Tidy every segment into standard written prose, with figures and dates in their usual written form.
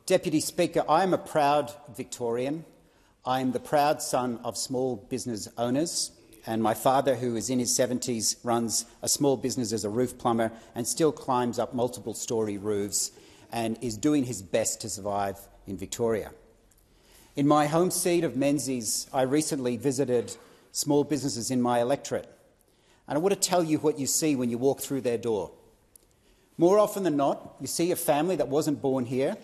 Deputy Speaker, I am a proud Victorian. I am the proud son of small business owners, and my father, who is in his 70s, runs a small business as a roof plumber and still climbs up multiple-storey roofs and is doing his best to survive in Victoria. In my home seat of Menzies, I recently visited small businesses in my electorate, and I want to tell you what you see when you walk through their door. More often than not, you see a family that wasn't born here.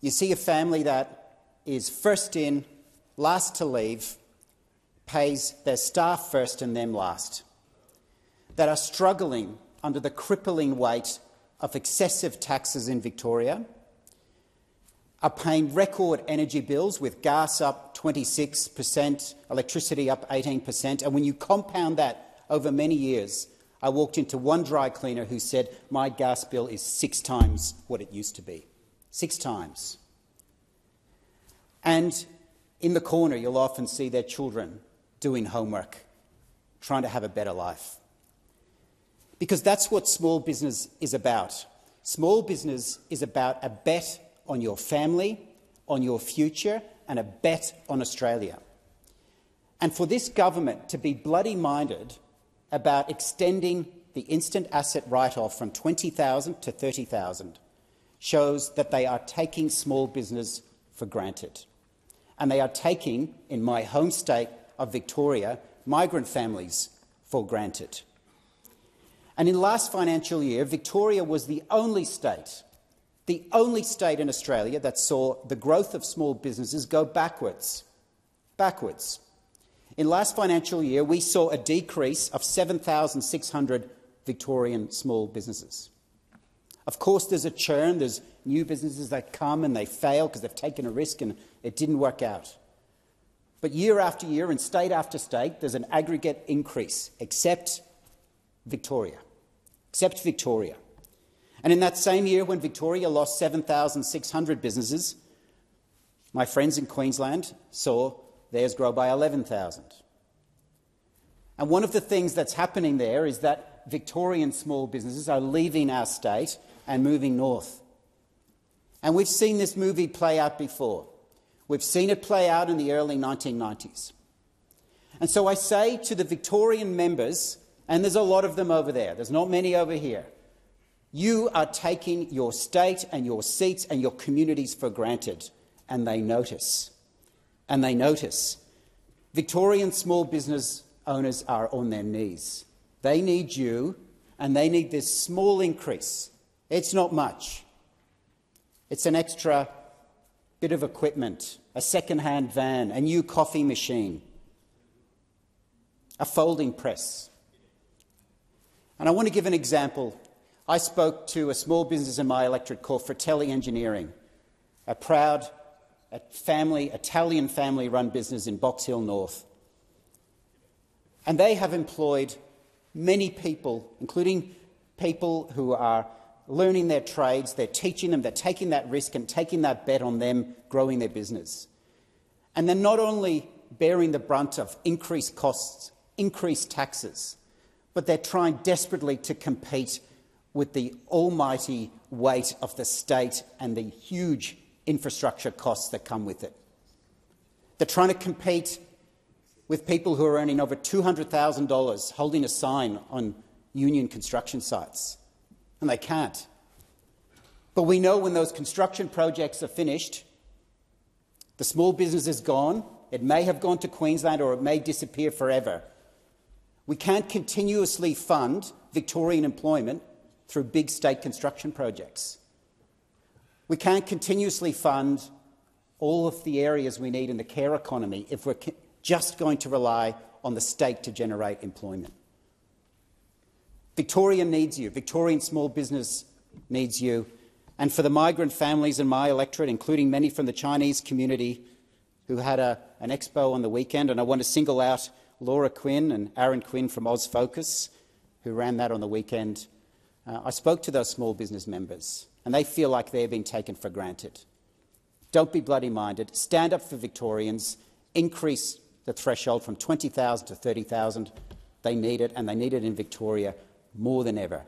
You see a family that is first in, last to leave, pays their staff first and them last, that are struggling under the crippling weight of excessive taxes in Victoria, are paying record energy bills with gas up 26%, electricity up 18%, and when you compound that over many years, I walked into one dry cleaner who said, my gas bill is 6 times what it used to be. 6 times. And in the corner, you'll often see their children doing homework, trying to have a better life. Because that's what small business is about. Small business is about a bet on your family, on your future, and a bet on Australia. And for this government to be bloody-minded about extending the instant asset write-off from $20,000 to $30,000 shows that they are taking small business for granted. And they are taking, in my home state of Victoria, migrant families for granted. And in the last financial year, Victoria was the only state in Australia that saw the growth of small businesses go backwards. In last financial year, we saw a decrease of 7,600 Victorian small businesses. Of course, there's a churn. There's new businesses that come and they fail because they've taken a risk and it didn't work out. But year after year and state after state, there's an aggregate increase, except Victoria. And in that same year, when Victoria lost 7,600 businesses, my friends in Queensland saw theirs grow by 11,000. And one of the things that's happening there is that Victorian small businesses are leaving our state and moving north. And we've seen this movie play out before. We've seen it play out in the early 1990s. And so I say to the Victorian members, and there's a lot of them over there, there's not many over here, you are taking your state and your seats and your communities for granted, and they notice. Victorian small business owners are on their knees. They need you, and they need this small increase. It's not much. It's an extra bit of equipment, a second-hand van, a new coffee machine, a folding press. And I want to give an example. I spoke to a small business in my electorate called Fratelli Engineering, a proud Italian family-run business in Box Hill North. And they have employed many people, including people who are learning their trades. They're teaching them, they're taking that risk and taking that bet on them growing their business. And they're not only bearing the brunt of increased costs, increased taxes, but they're trying desperately to compete with the almighty weight of the state and the huge infrastructure costs that come with it. They're trying to compete with people who are earning over $200,000 holding a sign on union construction sites, and they can't. But we know when those construction projects are finished, the small business is gone. It may have gone to Queensland or it may disappear forever. We can't continuously fund Victorian employment through big state construction projects. We can't continuously fund all of the areas we need in the care economy if we're just going to rely on the state to generate employment. Victoria needs you. Victorian small business needs you. And for the migrant families in my electorate, including many from the Chinese community who had an expo on the weekend, and I want to single out Laura Quinn and Aaron Quinn from AusFocus, who ran that on the weekend. I spoke to those small business members, and they feel like they're being taken for granted. Don't be bloody-minded. Stand up for Victorians. Increase the threshold from $20,000 to $30,000. They need it, and they need it in Victoria more than ever.